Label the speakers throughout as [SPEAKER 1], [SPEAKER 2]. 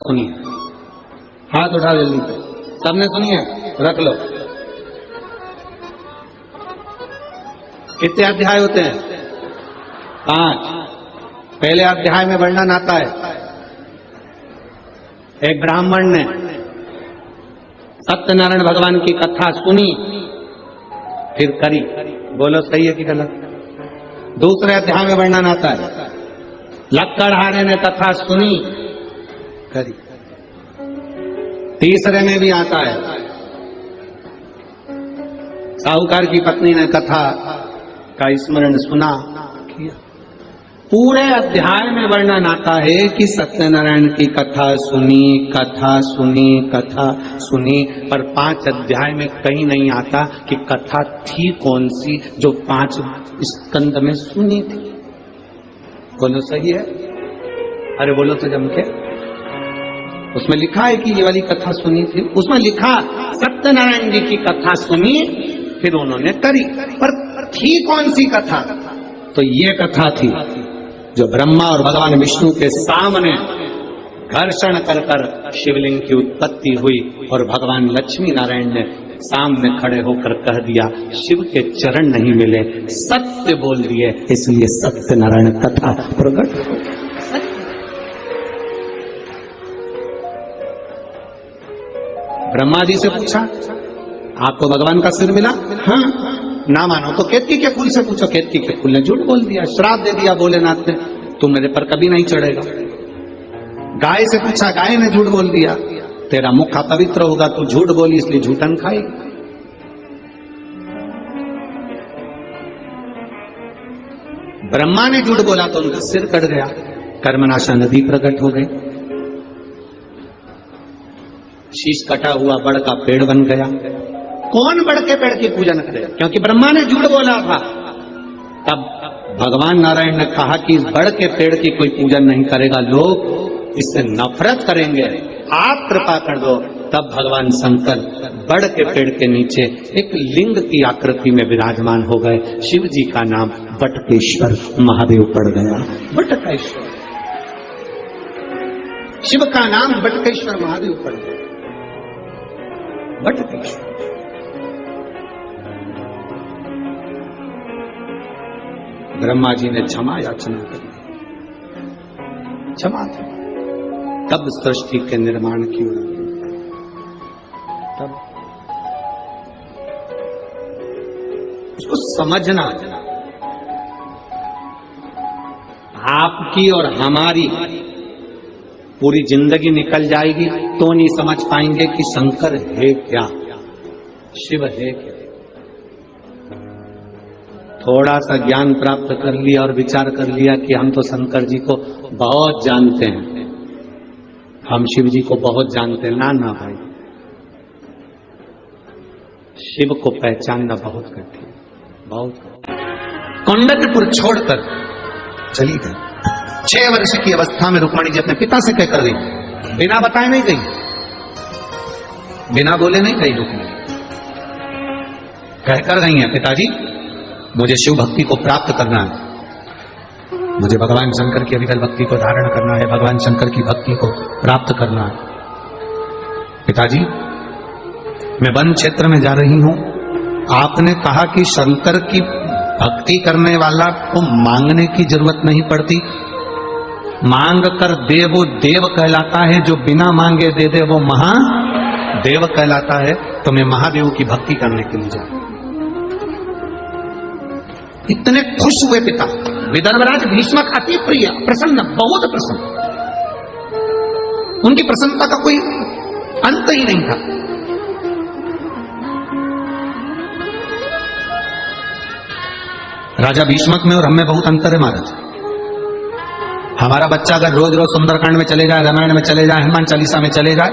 [SPEAKER 1] सुनिए, हाथ उठा जल्दी से, सबने सुनिए, रख लो। कितने अध्याय होते हैं? 5। पहले अध्याय में वर्णन आता है, एक ब्राह्मण ने सत्यनारायण भगवान की कथा सुनी, फिर करी। बोलो सही है कि गलत? दूसरे अध्याय में वर्णन आता है, लक्कड़हारे ने कथा सुनी, करी। तीसरे में भी आता है, साहूकार की पत्नी ने कथा का स्मरण सुना, किया। पूरे अध्याय में वर्णन आता है कि सत्यनारायण की कथा सुनी, कथा सुनी, कथा सुनी, पर 5 अध्याय में कहीं नहीं आता कि कथा थी कौन सी जो 5 स्कंद में सुनी थी। बोलो सही है? अरे बोलो तो जम के। उसमें लिखा है कि ये वाली कथा सुनी थी, उसमें लिखा सत्यनारायण जी की कथा सुनी, फिर उन्होंने करी, पर थी कौन सी कथा? तो ये कथा थी जो ब्रह्मा और भगवान विष्णु के सामने घर्षण कर कर शिवलिंग की उत्पत्ति हुई और भगवान लक्ष्मी नारायण ने सामने खड़े होकर कह दिया, शिव के चरण नहीं मिले, सत्य बोल दिए, इसलिए सत्यनारायण कथा प्रकट हो। ब्रह्मा जी से पूछा, आपको भगवान का सिर मिला? हाँ। ना मानो तो केतकी के फूल से पूछो। केतकी के फूल ने झूठ बोल दिया, श्राप दे दिया भोलेनाथ ने, तू मेरे पर कभी नहीं चढ़ेगा। गाय से पूछा, गाय ने झूठ बोल दिया, तेरा मुख अपवित्र होगा, तू झूठ बोली इसलिए झूठन खाई। ब्रह्मा ने झूठ बोला तो उनका सिर कट गया, कर्मनाशा नदी प्रकट हो गई, शीश कटा हुआ बड़ का पेड़ बन गया। कौन बड़ के पेड़ की पूजन करे? क्योंकि ब्रह्मा ने झूठ बोला था। तब भगवान नारायण ने कहा कि इस बड़ के पेड़ की कोई पूजन नहीं करेगा, लोग इससे नफरत करेंगे, आप कृपा कर दो। तब भगवान शंकर बड़ के पेड़ के नीचे एक लिंग की आकृति में विराजमान हो गए। शिव जी का नाम बटकेश्वर महादेव पड़ गया। बटकेश्वर, शिव का नाम बटकेश्वर महादेव पड़ गया। बटकेश्वर। ब्रह्मा जी ने क्षमा याचना कर, क्षमा था। तब सृष्टि के निर्माण की ओर, तब उसको समझना, आपकी और हमारी पूरी जिंदगी निकल जाएगी तो नहीं समझ पाएंगे कि शंकर है क्या, शिव है क्या। थोड़ा सा ज्ञान प्राप्त कर लिया और विचार कर लिया कि हम तो शंकर जी को बहुत जानते हैं, हम शिव जी को बहुत जानते हैं। ना ना भाई, शिव को पहचानना बहुत कठिन, बहुत। कौंडन्यपुर छोड़कर चली गई। 6 वर्ष की अवस्था में रुक्मणी जी अपने पिता से कहकर गई, बिना बताए नहीं गई, बिना बोले नहीं गई। रुक्मणी कहकर गई है, पिताजी मुझे शिव भक्ति को प्राप्त करना है, मुझे भगवान शंकर की अविकल भक्ति को धारण करना है, भगवान शंकर की भक्ति को प्राप्त करना है। पिताजी मैं वन क्षेत्र में जा रही हूं, आपने कहा कि शंकर की भक्ति करने वाला को मांगने की जरूरत नहीं पड़ती, मांग कर दे वो देव कहलाता है, जो बिना मांगे दे दे वो महादेव कहलाता है। तो मैं महादेव की भक्ति करने के लिए जा। इतने खुश हुए पिता। विदर्भराज भीष्मक अति प्रिय, प्रसन्न, बहुत प्रसन्न, उनकी प्रसन्नता का कोई अंत ही नहीं था। राजा भीष्मक में और हमें बहुत अंतर है महाराज। हमारा बच्चा अगर रोज रोज सुंदरकांड में चले जाए, रामायण में चले जाए, हनुमान चालीसा में चले जाए,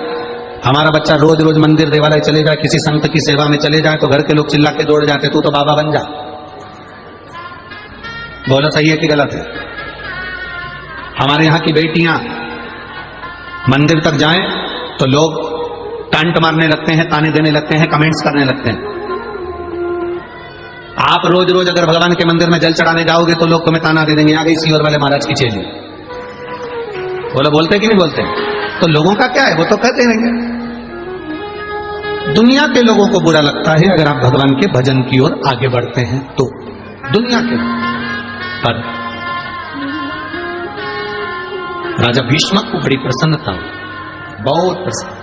[SPEAKER 1] हमारा बच्चा रोज रोज मंदिर देवालय चले जाए, किसी संत की सेवा में चले जाए, तो घर के लोग चिल्ला के दौड़ जाते, तू तो बाबा बन जा। बोलो सही है कि गलत है? हमारे यहां की बेटियां मंदिर तक जाएं तो लोग टांट मारने लगते हैं, ताने देने लगते हैं, कमेंट्स करने लगते हैं। आप रोज रोज अगर भगवान के मंदिर में जल चढ़ाने जाओगे तो लोग तुम्हें ताना दे देंगे, आ गई सीवर वाले महाराज की चेली। बोलो बोलते कि नहीं बोलते? तो लोगों का क्या है, वो तो कहते रहेंगे। दुनिया के लोगों को बुरा लगता है अगर आप भगवान के भजन की ओर आगे बढ़ते हैं तो, दुनिया के। पर राजा भीष्म को बड़ी प्रसन्नता हुई, बहुत प्रसन्नता,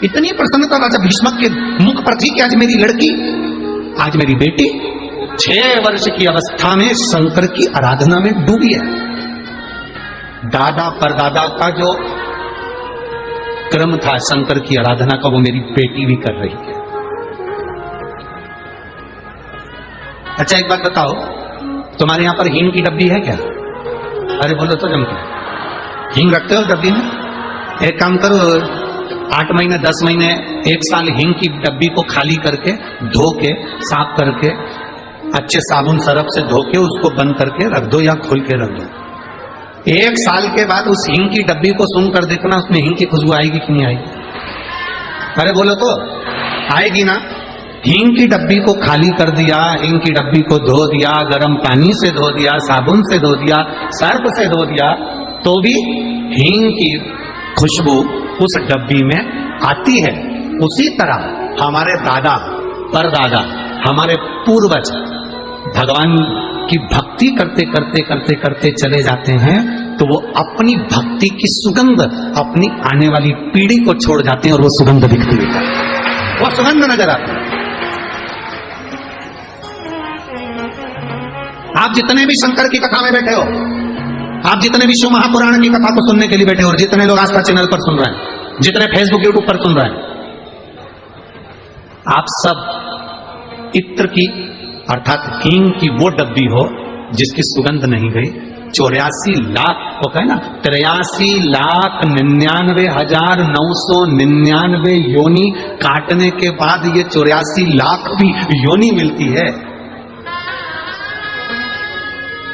[SPEAKER 1] इतनी प्रसन्नता राजा भीष्म के मुख पर थी कि आज मेरी लड़की, आज मेरी बेटी 6 वर्ष की अवस्था में शंकर की आराधना में डूबी है। दादा परदादा का जो क्रम था शंकर की आराधना का, वो मेरी बेटी भी कर रही है। अच्छा एक बात बताओ, तुम्हारे यहां पर हींग की डब्बी है क्या? अरे बोलो तो जम के, हींग रखते हो डब्बी में? एक काम करो, 8 महीने 10 महीने 1 साल हींग की डब्बी को खाली करके, धो के, साफ करके, अच्छे साबुन सरफ से धो के उसको बंद करके रख दो या खोल के रख दो। 1 साल के बाद उस हींग की डब्बी को सूंघ कर देखना, उसमें हींग की खुशबू आएगी कि नहीं आएगी? अरे बोलो तो, आएगी ना। हींग की डब्बी को खाली कर दिया, हींग की डब्बी को धो दिया, गर्म पानी से धो दिया, साबुन से धो दिया, सर्फ से धो दिया, तो भी हींग की खुशबू उस डब्बी में आती है। उसी तरह हमारे दादा परदादा, हमारे पूर्वज भगवान की भक्ति करते करते करते करते चले जाते हैं, तो वो अपनी भक्ति की सुगंध अपनी आने वाली पीढ़ी को छोड़ जाते हैं और वो सुगंध दिखती है, वो सुगंध नजर आती है। आप जितने भी शंकर की कथा में बैठे हो, आप जितने भी शिव महापुराण की कथा को सुनने के लिए बैठे हो, और जितने लोग आस्था चैनल पर सुन रहे हैं, जितने फेसबुक यूट्यूब पर सुन रहे हैं, आप सब इत्र की अर्थात हींग की वो डब्बी हो जिसकी सुगंध नहीं गई। 84 लाख को कहे ना, 83,99,999 योनि काटने के बाद ये 84 लाख भी योनि मिलती है।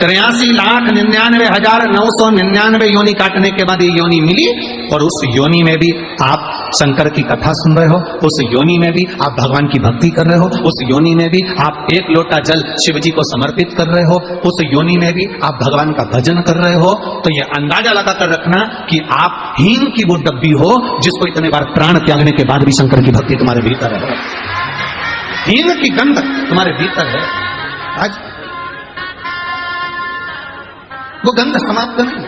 [SPEAKER 1] 83,99,999 योनि काटने के बाद ये योनि मिली, और उस योनि में भी आप शंकर की कथा सुन रहे हो, उस योनि में भी आप भगवान की भक्ति कर रहे हो, उस योनि में भी आप 1 लोटा जल शिव जी को समर्पित कर रहे हो, उस योनि में भी आप भगवान का भजन कर रहे हो। तो ये अंदाजा लगा कर रखना कि आप हींग की वो डब्बी हो जिसको इतने बार प्राण त्यागने के बाद भी शंकर की भक्ति तुम्हारे भीतर है, हींग की गंध तुम्हारे भीतर है। आज वो गंध समाप्त नहीं।